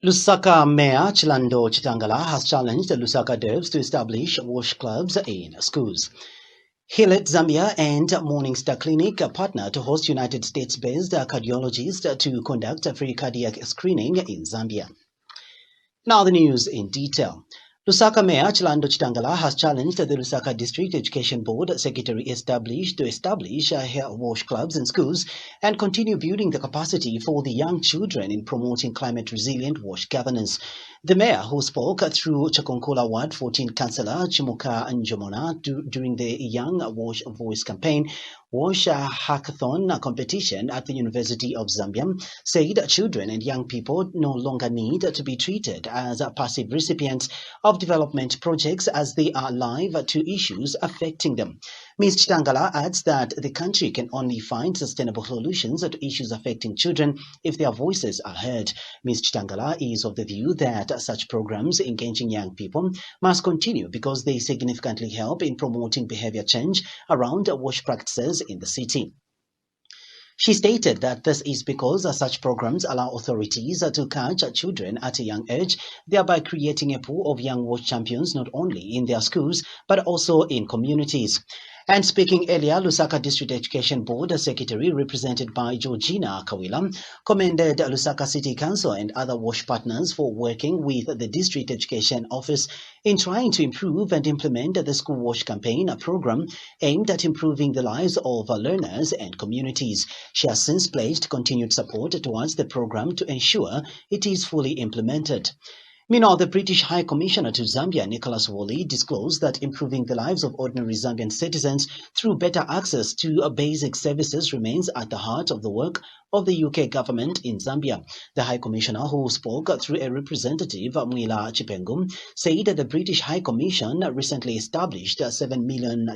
Lusaka Mayor Chilando Chitangala has challenged the Lusaka devs to establish wash clubs in schools. Hillet Zambia and Morning Star Clinic partner to host United States-based cardiologists to conduct a free cardiac screening in Zambia. Now the news in detail. Lusaka Mayor Chilando Chitangala has challenged the Lusaka District Education Board Secretary to establish hair wash clubs in schools and continue building the capacity for the young children in promoting climate-resilient wash governance. The mayor, who spoke through Chakonkola Ward 14 Councillor Chimuka Njomona during the Young Wash Voice campaign, Wash Hackathon competition at the University of Zambia, said children and young people no longer need to be treated as passive recipients of development projects as they are alive to issues affecting them. Ms. Chitangala adds that the country can only find sustainable solutions to issues affecting children if their voices are heard. Ms. Chitangala is of the view that such programs engaging young people must continue because they significantly help in promoting behavior change around wash practices in the city. She stated that this is because such programs allow authorities to catch children at a young age, thereby creating a pool of young wash champions not only in their schools but also in communities. And speaking earlier, Lusaka District Education Board Secretary, represented by Georgina Kawila, commended Lusaka City Council and other WASH partners for working with the District Education Office in trying to improve and implement the School WASH campaign program aimed at improving the lives of learners and communities. She has since pledged continued support towards the program to ensure it is fully implemented. Meanwhile, the British High Commissioner to Zambia, Nicholas Woolley, disclosed that improving the lives of ordinary Zambian citizens through better access to basic services remains at the heart of the work of the UK government in Zambia. The High Commissioner, who spoke through a representative, Mwila Chipengum, said that the British High Commission recently established a £7 million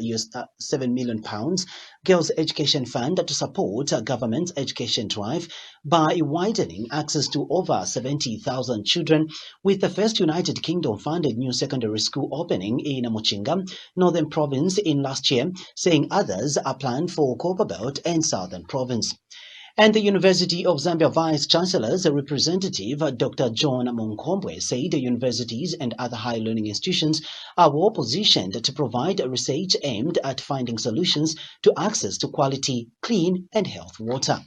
Girls' Education Fund to support government's education drive by widening access to over 70,000 children, with the first United Kingdom-funded new secondary school opening in Muchinga, Northern Province, in last year, saying others are planned for Copperbelt and Southern Province. And the University of Zambia Vice-Chancellor's representative, Dr. John Monkombwe, said the universities and other higher learning institutions are well positioned to provide research aimed at finding solutions to access to quality, clean and healthy water.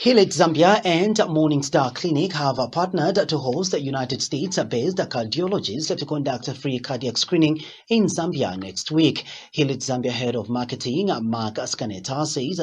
Hillet Zambia and Morning Star Clinic have partnered to host a United States-based cardiologist to conduct a free cardiac screening in Zambia next week. Hillet Zambia Head of Marketing, Mary Scanetta, says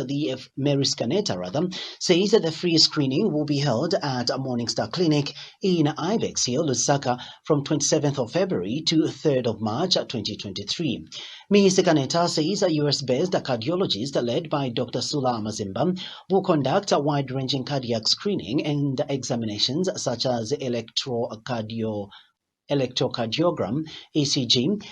that the free screening will be held at Morning Star Clinic in Ibex Hill, Lusaka, from 27th of February to 3rd of March 2023. Ms. Scanetta says a US-based cardiologist led by Dr. Sula Mazimba will conduct a wide-ranging cardiac screening and examinations such as electrocardiogram, ECG,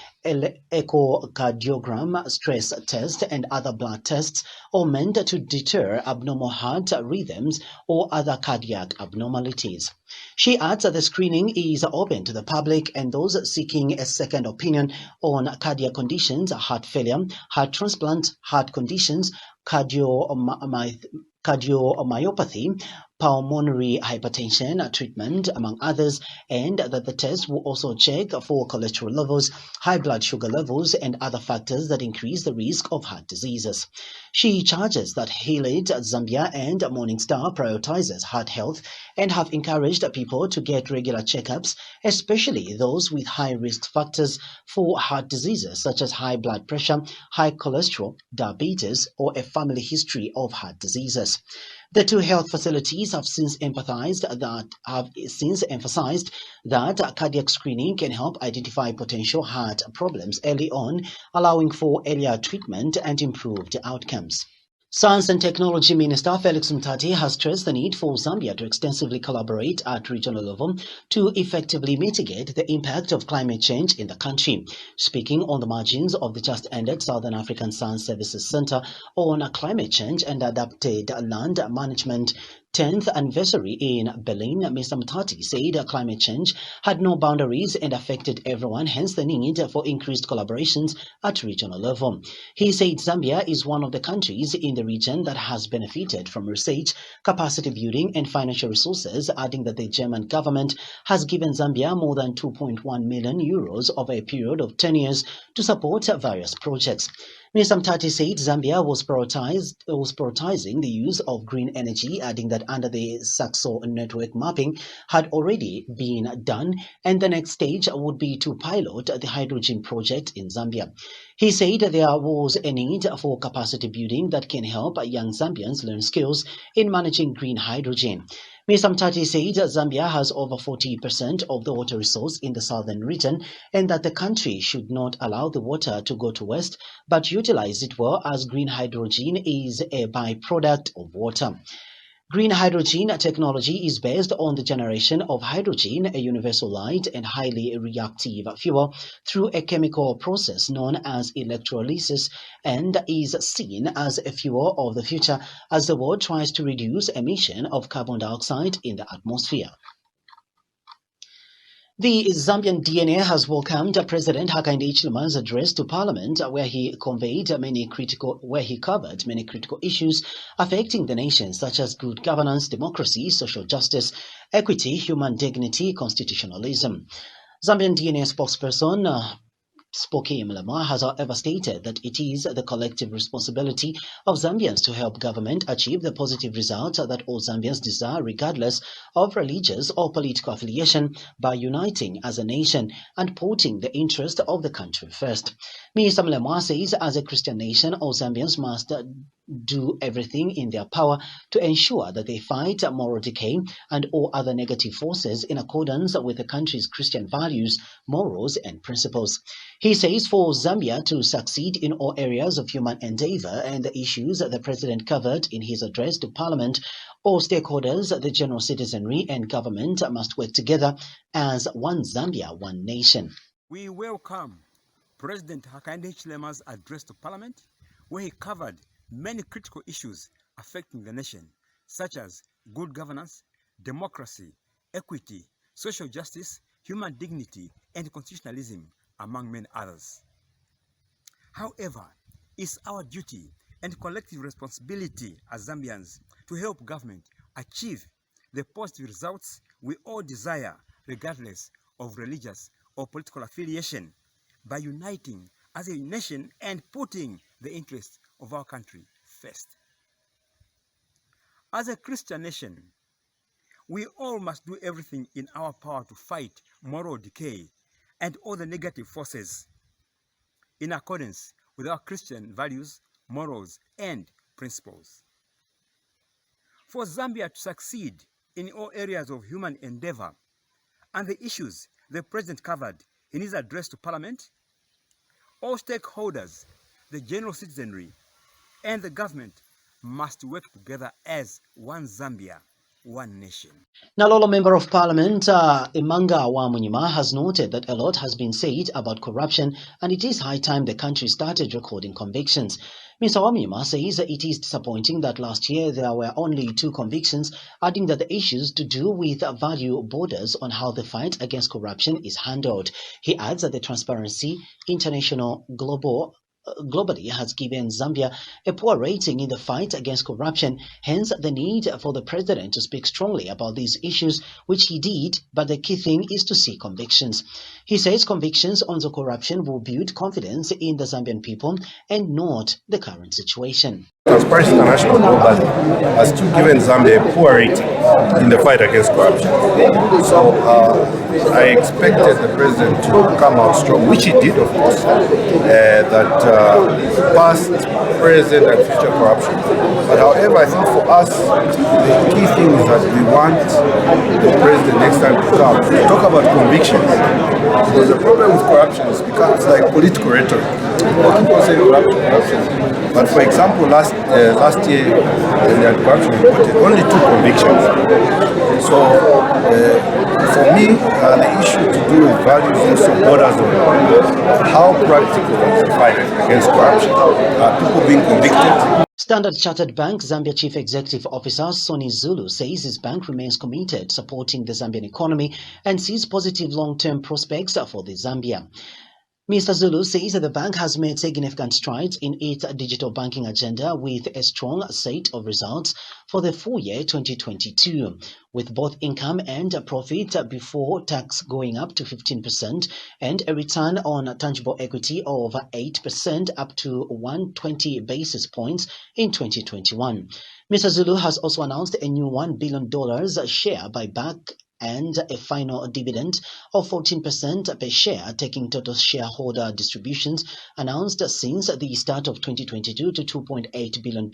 echocardiogram, stress test, and other blood tests, all meant to deter abnormal heart rhythms or other cardiac abnormalities. She adds that the screening is open to the public and those seeking a second opinion on cardiac conditions, heart failure, heart transplant, heart conditions, cardiomyopathy, pulmonary hypertension treatment, among others, and that the test will also check for cholesterol levels, high blood sugar levels, and other factors that increase the risk of heart diseases. She charges that Hillet Zambia and Morning Star prioritizes heart health and have encouraged people to get regular checkups, especially those with high risk factors for heart diseases such as high blood pressure, high cholesterol, diabetes, or a family history of heart diseases. The two health facilities have since emphasized that cardiac screening can help identify potential heart problems early on, allowing for earlier treatment and improved outcomes. Science and Technology Minister Felix Mtati has stressed the need for Zambia to extensively collaborate at regional level to effectively mitigate the impact of climate change in the country. Speaking on the margins of the just-ended Southern African Science Services Center on climate change and adapted land management, 10th anniversary in Berlin, Mr. Mutati said climate change had no boundaries and affected everyone, hence the need for increased collaborations at regional level. He said Zambia is one of the countries in the region that has benefited from research, capacity building, and financial resources, adding that the German government has given Zambia more than 2.1 million euros over a period of 10 years to support various projects. Mr. Mutati said Zambia was prioritizing the use of green energy, adding that under the Saxo network mapping had already been done, and the next stage would be to pilot the hydrogen project in Zambia. He said there was a need for capacity building that can help young Zambians learn skills in managing green hydrogen. Mr. Mutati said Zambia has over 40% of the water resource in the southern region and that the country should not allow the water to go to waste but utilize it well, as green hydrogen is a byproduct of water. Green hydrogen technology is based on the generation of hydrogen, a universal light and highly reactive fuel, through a chemical process known as electrolysis, and is seen as a fuel of the future as the world tries to reduce emission of carbon dioxide in the atmosphere. The Zambian DNA has welcomed President Hakainde Hichilema's address to Parliament, where he covered many critical issues affecting the nation, such as good governance, democracy, social justice, equity, human dignity, constitutionalism. Zambian DNA spokesperson Spokane Mlema has however stated that it is the collective responsibility of Zambians to help government achieve the positive results that all Zambians desire, regardless of religious or political affiliation, by uniting as a nation and putting the interest of the country first. Mr. Mlema says, as a Christian nation, all Zambians must do everything in their power to ensure that they fight moral decay and all other negative forces in accordance with the country's Christian values, morals, and principles. He says for Zambia to succeed in all areas of human endeavor and the issues the president covered in his address to Parliament, all stakeholders, the general citizenry, and government must work together as one Zambia, one nation. We welcome President Hakainde Hichilema's address to Parliament, where he covered many critical issues affecting the nation, such as good governance, democracy, equity, social justice, human dignity, and constitutionalism, among many others. However, it's our duty and collective responsibility as Zambians to help government achieve the positive results we all desire, regardless of religious or political affiliation, by uniting as a nation and putting the interests of our country first. As a Christian nation, we all must do everything in our power to fight moral decay and all the negative forces in accordance with our Christian values, morals, and principles. For Zambia to succeed in all areas of human endeavor and the issues the President covered in his address to Parliament, all stakeholders, the general citizenry, and the government must work together as one Zambia, one nation. Nalolo Member of Parliament Imanga Wamunyima has noted that a lot has been said about corruption and it is high time the country started recording convictions. Mr. Wamunyima says it is disappointing that last year there were only 2 convictions, adding that the issues to do with value borders on how the fight against corruption is handled. He adds that the Transparency International globally has given Zambia a poor rating in the fight against corruption, hence the need for the president to speak strongly about these issues, which he did, but the key thing is to see convictions. He says convictions on the corruption will build confidence in the Zambian people and not the current situation. Transparency International globally has still given Zambia a poor rating in the fight against corruption. So I expected the president to come out strong, which he did, of course, that past, present, and future corruption. But however, I think for us, the key thing is that we want the president next time to come to talk about convictions. Because the problem with corruption is it becomes like political rhetoric. corruption. People say corruption. But for example, last year, when they had corruption reported, only 2 convictions. So for me, the issue to do with values also borders on how practical is the fight against corruption. People being convicted. Standard Chartered Bank Zambia Chief Executive Officer Sonny Zulu says his bank remains committed supporting the Zambian economy and sees positive long-term prospects for the Zambia. Mr. Zulu says that the bank has made significant strides in its digital banking agenda with a strong set of results for the full year 2022, with both income and profit before tax going up to 15% and a return on tangible equity of 8% up to 120 basis points in 2021. Mr. Zulu has also announced a new $1 billion share buyback and a final dividend of 14% per share, taking total shareholder distributions announced since the start of 2022 to $2.8 billion,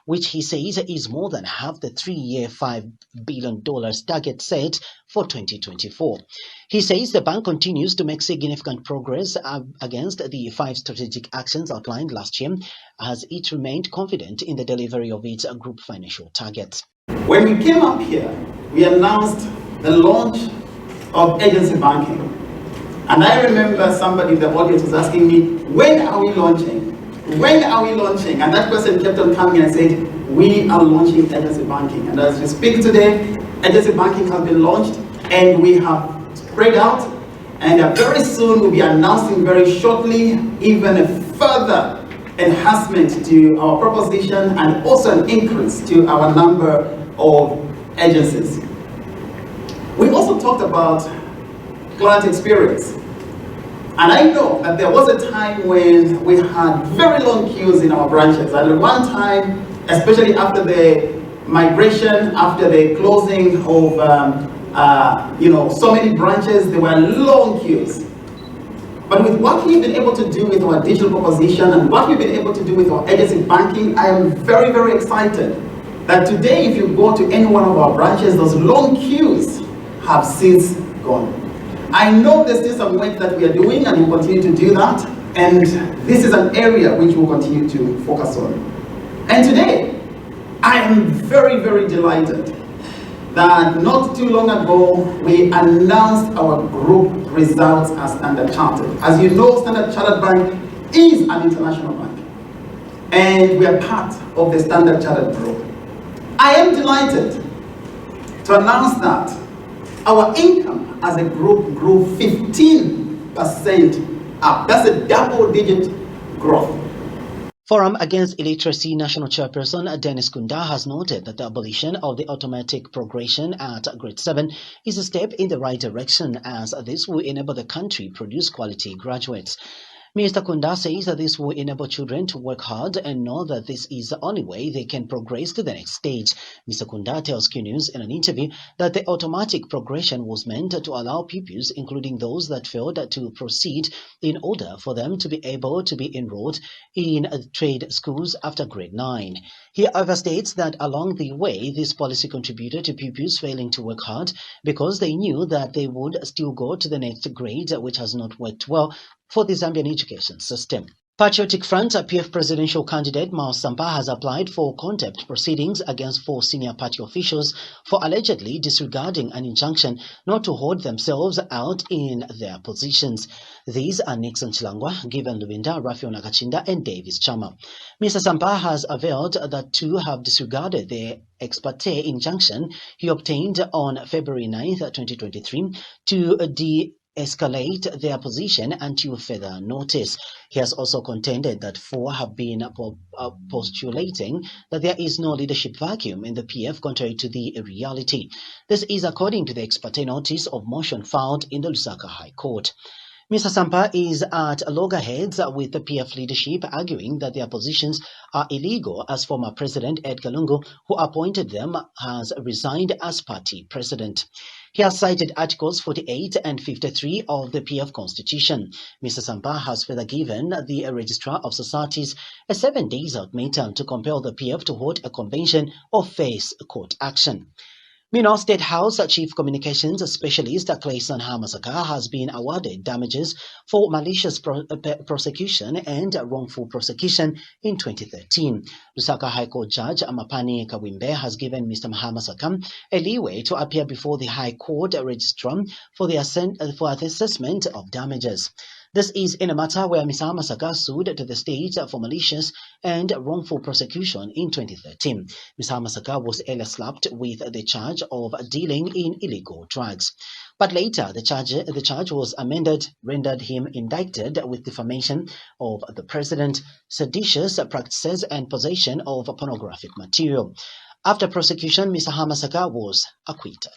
which he says is more than half the 3-year $5 billion target set for 2024. He says the bank continues to make significant progress against the 5 strategic actions outlined last year, as it remained confident in the delivery of its group financial targets. When we came up here, we announced the launch of agency banking. And I remember somebody in the audience was asking me, when are we launching? When are we launching? And that person kept on coming and said, we are launching agency banking. And as we speak today, agency banking has been launched and we have spread out. And very soon we'll be announcing very shortly even a further enhancement to our proposition and also an increase to our number of agencies. We also talked about client experience. And I know that there was a time when we had very long queues in our branches. And at one time, especially after the migration, after the closing of so many branches, there were long queues. But with what we've been able to do with our digital proposition and what we've been able to do with our agency banking, I am very, very excited that today, if you go to any one of our branches, those long queues have since gone. I know there's still some work that we are doing and we'll continue to do that. And this is an area which we'll continue to focus on. And today, I am very, very delighted that not too long ago, we announced our group results as Standard Chartered. As you know, Standard Chartered Bank is an international bank. And we are part of the Standard Chartered Group. I am delighted to announce that our income as a group grew 15% up. That's a double-digit growth. Forum Against Illiteracy National Chairperson Dennis Kunda has noted that the abolition of the automatic progression at grade 7 is a step in the right direction, as this will enable the country produce quality graduates. Mr. Kunda says that this will enable children to work hard and know that this is the only way they can progress to the next stage. Mr. Kunda tells Q News in an interview that the automatic progression was meant to allow pupils, including those that failed, to proceed in order for them to be able to be enrolled in trade schools after grade 9. He overstates that along the way, this policy contributed to pupils failing to work hard because they knew that they would still go to the next grade, which has not worked well for the Zambian education system. Patriotic Front PF presidential candidate Miles Sampa has applied for contempt proceedings against 4 senior party officials for allegedly disregarding an injunction not to hold themselves out in their positions. These are Nixon Chilangwa, Given Lubinda, Raphael Nakachinda, and Davis Chama. Mr. Sampa has averred that 2 have disregarded the ex parte injunction he obtained on February 9, 2023 to escalate their position until further notice. He has also contended that 4 have been postulating that there is no leadership vacuum in the PF, contrary to the reality. This is according to the ex parte notice of motion filed in the Lusaka High Court. Mr. Sampa is at loggerheads with the PF leadership, arguing that their positions are illegal, as former President Edgar Lungu, who appointed them, has resigned as party president. He has cited Articles 48 and 53 of the PF Constitution. Mr. Sampa has further given the Registrar of Societies a 7-day ultimatum to compel the PF to hold a convention or face court action. Meanwhile, State House Chief Communications Specialist Clayson Hamasaka has been awarded damages for malicious prosecution and wrongful prosecution in 2013. Lusaka High Court Judge Mapani Kawimbe has given Mr. Hamasaka a leeway to appear before the High Court Registrar for the assessment of damages. This is in a matter where Mr. Hamasaka sued to the state for malicious and wrongful prosecution in 2013. Mr. Hamasaka was earlier slapped with the charge of dealing in illegal drugs. But later, the charge was amended, rendered him indicted with defamation of the president, seditious practices, and possession of pornographic material. After prosecution, Mr. Hamasaka was acquitted.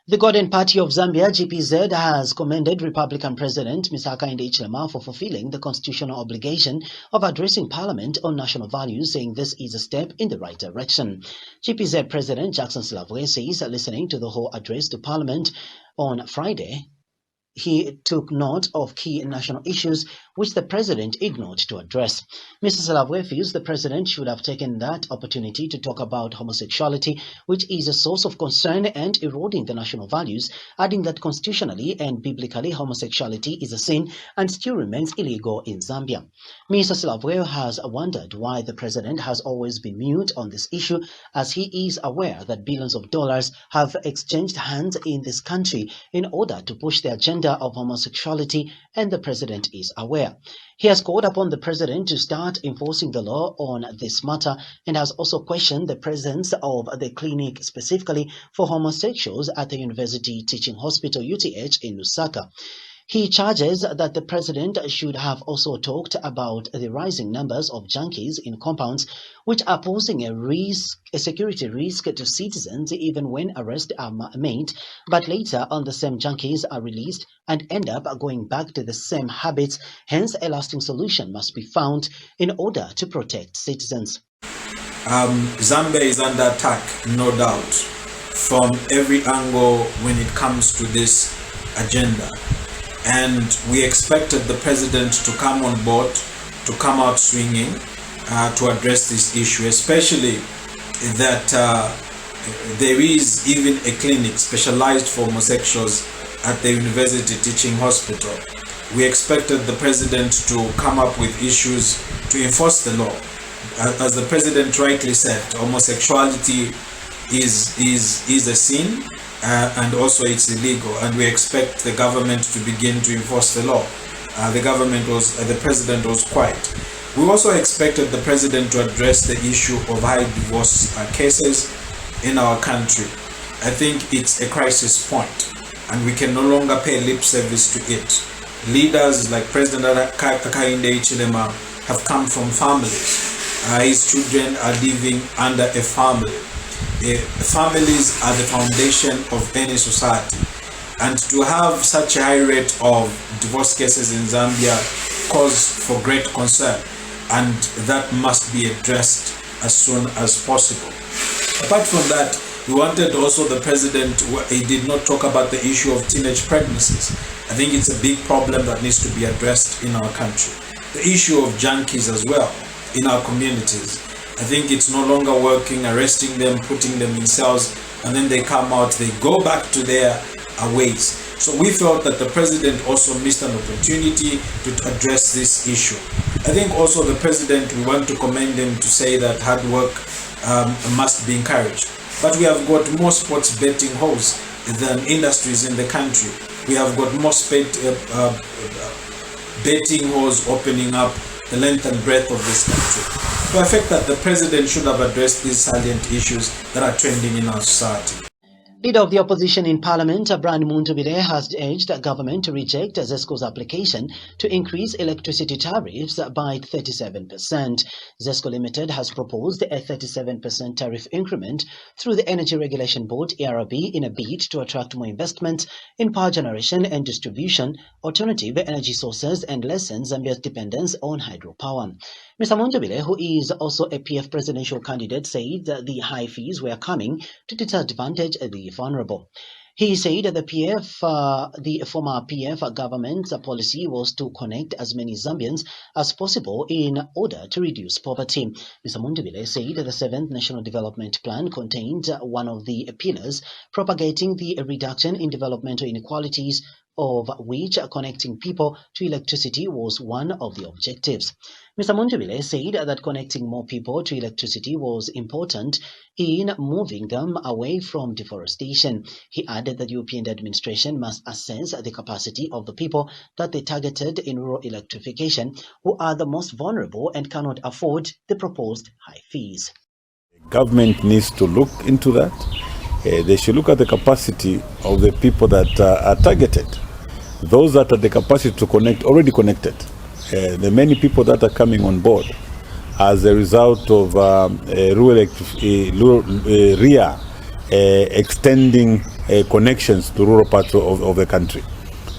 The Gordon Party of Zambia, GPZ, has commended Republican President Mr. Hakainde Hichilema for fulfilling the constitutional obligation of addressing Parliament on national values, saying this is a step in the right direction. GPZ President Jackson Silavwe says, listening to the whole address to Parliament on Friday, he took note of key national issues which the president ignored to address. Mr. Silavwe feels the president should have taken that opportunity to talk about homosexuality, which is a source of concern and eroding the national values, adding that constitutionally and biblically homosexuality is a sin and still remains illegal in Zambia. Mr. Silavwe has wondered why the president has always been mute on this issue, as he is aware that billions of dollars have exchanged hands in this country in order to push the agenda of homosexuality, and the president is aware. He has called upon the president to start enforcing the law on this matter and has also questioned the presence of the clinic specifically for homosexuals at the University Teaching Hospital UTH in Lusaka. He charges that the president should have also talked about the rising numbers of junkies in compounds, which are posing a security risk to citizens even when arrests are made, but later on the same junkies are released and end up going back to the same habits. Hence, a lasting solution must be found in order to protect citizens. Zambia is under attack, no doubt, from every angle when it comes to this agenda. And we expected the president to come on board, to come out swinging, to address this issue, especially that there is even a clinic specialized for homosexuals at the University Teaching Hospital. We expected the president to come up with issues to enforce the law. As the president rightly said, homosexuality is a sin. And also it's illegal, and we expect the government to begin to enforce the law. The president was quiet. We also expected the president to address the issue of high divorce cases in our country. I think it's a crisis point, and we can no longer pay lip service to it. Leaders like President Hakainde Hichilema have come from families. His children are living under a family. Families are the foundation of any society, and to have such a high rate of divorce cases in Zambia cause for great concern, and that must be addressed as soon as possible. Apart from that, we wanted also the president, he did not talk about the issue of teenage pregnancies. I think it's a big problem that needs to be addressed in our country. The issue of junkies as well in our communities. I think it's no longer working, arresting them, putting them in cells, and then they come out, they go back to their ways. So we felt that the president also missed an opportunity to address this issue. I think also the president, we want to commend him to say that hard work must be encouraged. But we have got more sports betting halls than industries in the country. We have got more betting halls opening up the length and breadth of this country. So I think that the president should have addressed these salient issues that are trending in our society. Leader of the opposition in Parliament, Brian Muntubile, has urged the government to reject ZESCO's application to increase electricity tariffs by 37%. ZESCO Limited has proposed a 37% tariff increment through the Energy Regulation Board, ERB, in a bid to attract more investment in power generation and distribution, alternative energy sources, and lessen Zambia's dependence on hydropower. Mr. Muntubile, who is also a PF presidential candidate, said that the high fees were coming to disadvantage the vulnerable. He said that the former PF government's policy was to connect as many Zambians as possible in order to reduce poverty. Mr. Mundubile said the 7th National Development Plan contained one of the pillars propagating the reduction in developmental inequalities, of which connecting people to electricity was one of the objectives. Mr. Mundubile said that connecting more people to electricity was important in moving them away from deforestation. He added that the European administration must assess the capacity of the people that they targeted in rural electrification, who are the most vulnerable and cannot afford the proposed high fees. Government needs to look into that. They should look at the capacity of the people that are targeted. Those that have the capacity to connect, already connected. The many people that are coming on board as a result of RIA extending connections to rural parts of the country.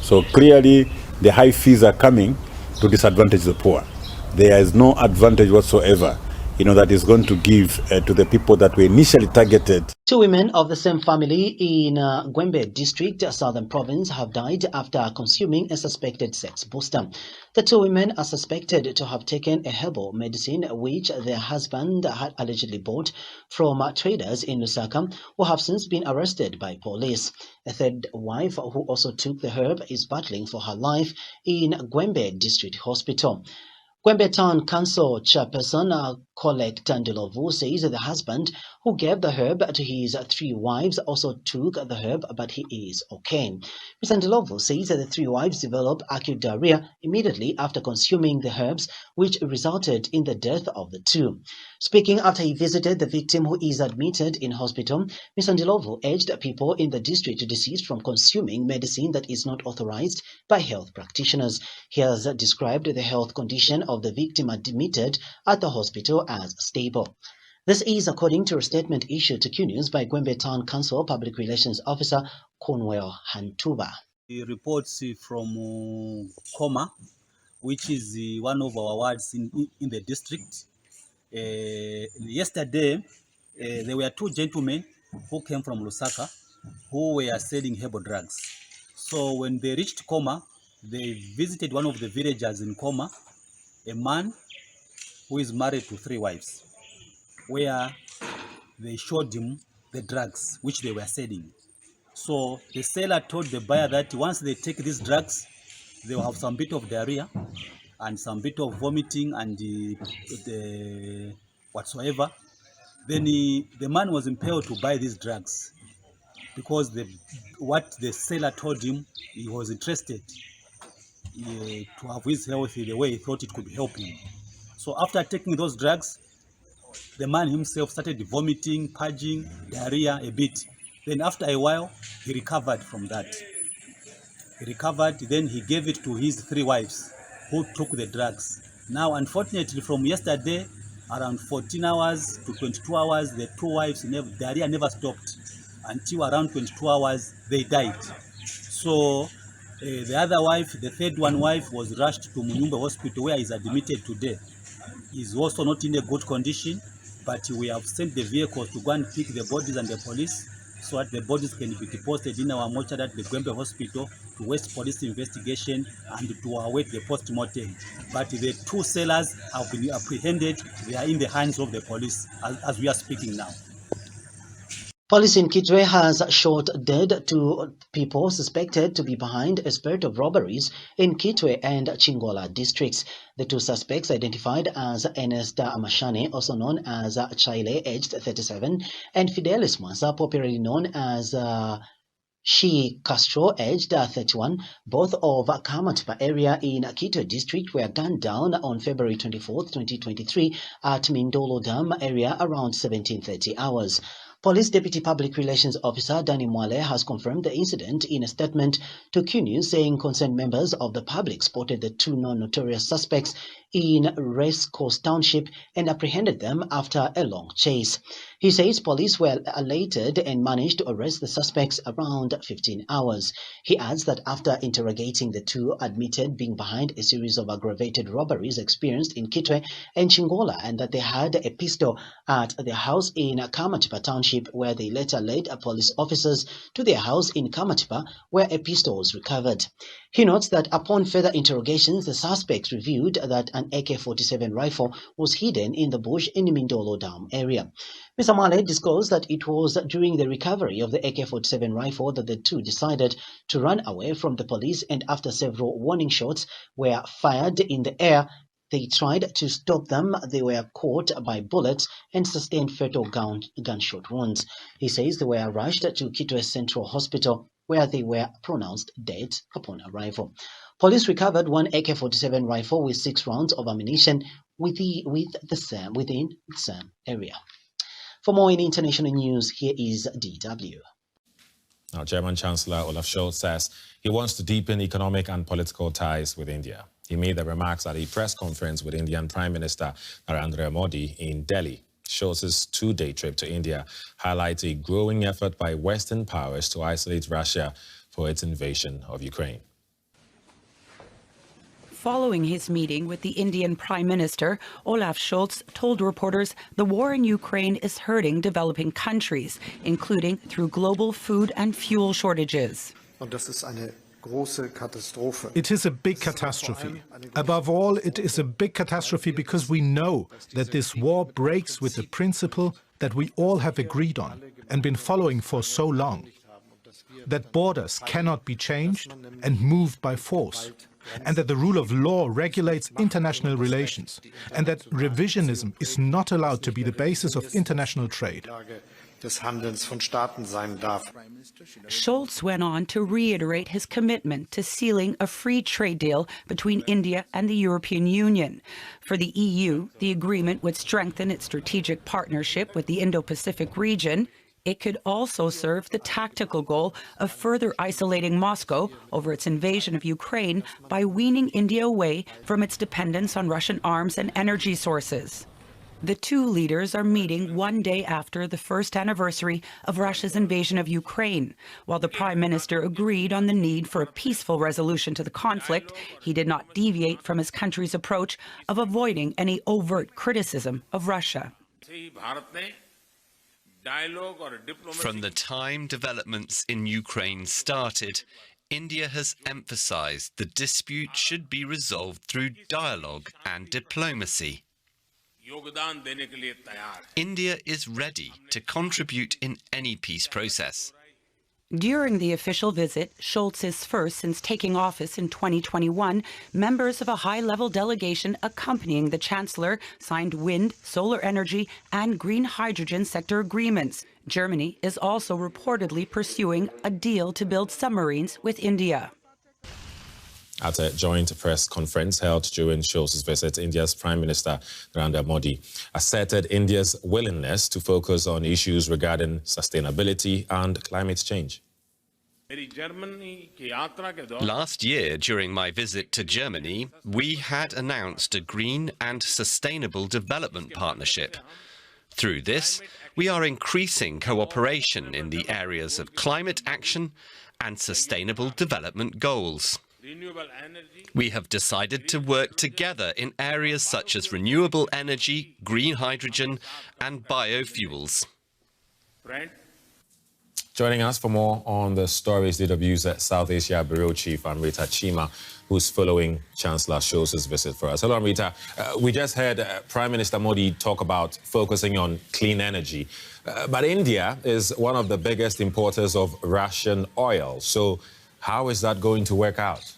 So clearly the high fees are coming to disadvantage the poor. There is no advantage whatsoever, that is going to give to the people that were initially targeted. 2 women of the same family in Gwembe district, Southern Province, have died after consuming a suspected sex booster. The 2 women are suspected to have taken a herbal medicine which their husband had allegedly bought from traders in Lusaka, who have since been arrested by police. A third wife, who also took the herb, is battling for her life in Gwembe District Hospital. Gwembe Town Council Chairperson Collect Ndilovu says the husband who gave the herb to his 3 wives also took the herb, but he is okay. Mr. Ndilovu says that the 3 wives developed acute diarrhea immediately after consuming the herbs, which resulted in the death of the 2. Speaking after he visited the victim, who is admitted in hospital, Mr. Ndilovu urged people in the district to desist from consuming medicine that is not authorized by health practitioners. He has described the health condition of the victim admitted at the hospital as stable. This is according to a statement issued to Q News by Gwembe Town Council Public Relations Officer Cornwell Hantuba. The reports from Koma, which is one of our wards in the district. Yesterday, there were 2 gentlemen who came from Lusaka who were selling herbal drugs. So when they reached Koma, they visited one of the villagers in Koma, a man who is married to 3 wives, where they showed him the drugs which they were selling. So the seller told the buyer that once they take these drugs, they will have some bit of diarrhea and some bit of vomiting and whatsoever. Then the man was impelled to buy these drugs because what the seller told him, he was interested to have his health the way he thought it could help him. So after taking those drugs, the man himself started vomiting, purging, diarrhea a bit. Then after a while, he recovered from that. He recovered, then he gave it to his 3 wives who took the drugs. Now, unfortunately, from yesterday, around 14 hours to 22 hours, the 2 wives, diarrhea never stopped. Until around 22 hours, they died. So the other wife, the 3rd wife, was rushed to Munyumba Hospital, where he is admitted today. Is also not in a good condition, but we have sent the vehicles to go and pick the bodies and the police so that the bodies can be deposited in our mortuary at the Gwembe Hospital to waste police investigation and to await the post-mortem. But the 2 sellers have been apprehended. They are in the hands of the police as we are speaking now. Police in Kitwe has shot dead 2 people suspected to be behind a spate of robberies in Kitwe and Chingola districts. The 2 suspects, identified as Ernest Amashane, also known as Chaile, aged 37, and Fidelis Mwasa, popularly known as Shi Castro, aged 31, both of Kamatipa area in Kitwe district, were gunned down on February 24, 2023 at Mindolo Dam area around 17:30 hours. Police Deputy Public Relations Officer Danny Mwale has confirmed the incident in a statement to Q News, saying concerned members of the public spotted the 2 non-notorious suspects in Race Course Township and apprehended them after a long chase. He says police were elated and managed to arrest the suspects around 15 hours. He adds that after interrogating the 2 admitted being behind a series of aggravated robberies experienced in Kitwe and Chingola, and that they had a pistol at their house in Kamatipa Township township, where they later led police officers to their house in Kamatipa, where a pistol was recovered. He notes that upon further interrogations, the suspects revealed that an AK-47 rifle was hidden in the bush in Mindolo Dam area. Mr. Male disclosed that it was during the recovery of the AK-47 rifle that the two decided to run away from the police, and after several warning shots were fired in the air, they tried to stop them. They were caught by bullets and sustained fatal gunshot wounds. He says they were rushed to Kitwe Central Hospital, where they were pronounced dead upon arrival. Police recovered one AK-47 rifle with 6 rounds of ammunition within the same area. For more in international news, here is DW. Now, German Chancellor Olaf Scholz says he wants to deepen economic and political ties with India. He made the remarks at a press conference with Indian Prime Minister Narendra Modi in Delhi. Scholz's 2-day trip to India highlights a growing effort by Western powers to isolate Russia for its invasion of Ukraine. Following his meeting with the Indian Prime Minister, Olaf Scholz told reporters the war in Ukraine is hurting developing countries, including through global food and fuel shortages. It is a big catastrophe. Above all, it is a big catastrophe because we know that this war breaks with the principle that we all have agreed on and been following for so long. That borders cannot be changed and moved by force, and that the rule of law regulates international relations, and that revisionism is not allowed to be the basis of international trade. Scholz went on to reiterate his commitment to sealing a free trade deal between India and the European Union. For the EU, the agreement would strengthen its strategic partnership with the Indo-Pacific region. It could also serve the tactical goal of further isolating Moscow over its invasion of Ukraine by weaning India away from its dependence on Russian arms and energy sources. The two leaders are meeting one day after the first anniversary of Russia's invasion of Ukraine. While the Prime Minister agreed on the need for a peaceful resolution to the conflict, he did not deviate from his country's approach of avoiding any overt criticism of Russia. From the time developments in Ukraine started, India has emphasized the dispute should be resolved through dialogue and diplomacy. India is ready to contribute in any peace process. During the official visit, Scholz's first since taking office in 2021, members of a high-level delegation accompanying the Chancellor signed wind, solar energy, and green hydrogen sector agreements. Germany is also reportedly pursuing a deal to build submarines with India. At a joint press conference held during Scholz's visit, India's Prime Minister Narendra Modi asserted India's willingness to focus on issues regarding sustainability and climate change. Last year, during my visit to Germany, we had announced a green and sustainable development partnership. Through this, we are increasing cooperation in the areas of climate action and sustainable development goals. We have decided to work together in areas such as renewable energy, green hydrogen, and biofuels. Joining us for more on the stories, DW's South Asia Bureau Chief Amrita Chima, who's following Chancellor Scholz's visit for us. Hello, Amrita. We just heard Prime Minister Modi talk about focusing on clean energy. But India is one of the biggest importers of Russian oil. So how is that going to work out?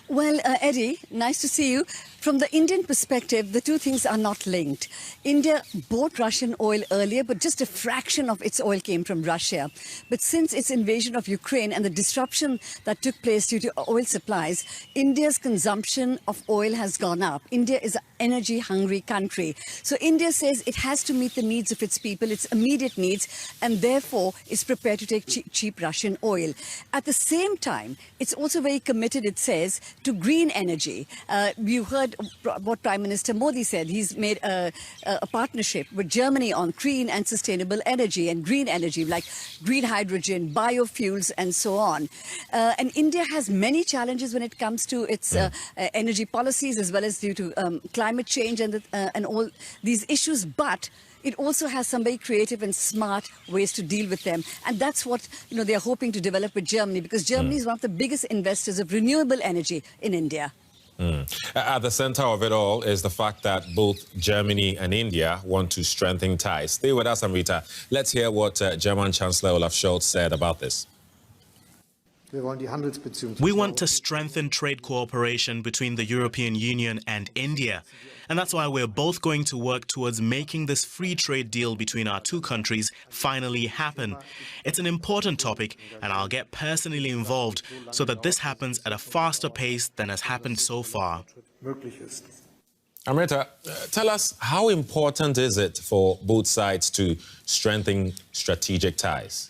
Well, Eddie, nice to see you. From the Indian perspective, the two things are not linked. India bought Russian oil earlier, but just a fraction of its oil came from Russia. But since its invasion of Ukraine and the disruption that took place due to oil supplies, India's consumption of oil has gone up. India is an energy-hungry country. So India says it has to meet the needs of its people, its immediate needs, and therefore is prepared to take cheap Russian oil. At the same time, it's also very committed, it says, to green energy. You heard what Prime Minister Modi said. He's made a partnership with Germany on clean and sustainable energy and green energy, like green hydrogen, biofuels, and so on. And India has many challenges when it comes to its energy policies, as well as due to climate climate change and all these issues, but it also has some very creative and smart ways to deal with them. And that's what they're hoping to develop with Germany, because Germany is one of the biggest investors of renewable energy in India. At the center of it all is the fact that both Germany and India want to strengthen ties. Stay with us, Amrita. Let's hear what German Chancellor Olaf Scholz said about this. We want to strengthen trade cooperation between the European Union and India. And that's why we're both going to work towards making this free trade deal between our two countries finally happen. It's an important topic, and I'll get personally involved so that this happens at a faster pace than has happened so far. Amrita, tell us, how important is it for both sides to strengthen strategic ties?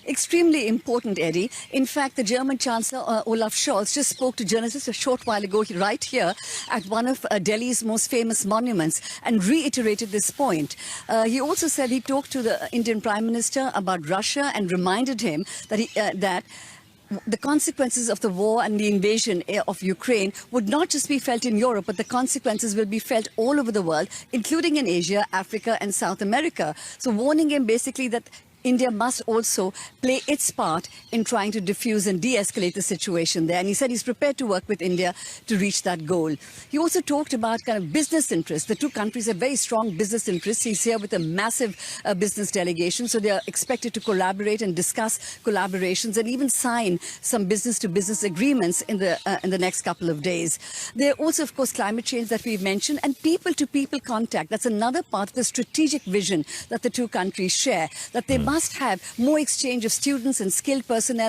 Extremely important, Eddie. In fact, the German Chancellor, Olaf Scholz, just spoke to journalists a short while ago right here at one of Delhi's most famous monuments and reiterated this point. He also said he talked to the Indian Prime Minister about Russia and reminded him that the consequences of the war and the invasion of Ukraine would not just be felt in Europe, but the consequences will be felt all over the world, including in Asia, Africa and South America. So warning him basically that India must also play its part in trying to diffuse and de-escalate the situation there. And he said he's prepared to work with India to reach that goal. He also talked about kind of business interests. The two countries have very strong business interests. He's here with a massive business delegation. So they are expected to collaborate and discuss collaborations and even sign some business-to-business agreements in the next couple of days. There are also, of course, climate change that we've mentioned and people-to-people contact. That's another part of the strategic vision that the two countries share, that they must have more exchange of students and skilled personnel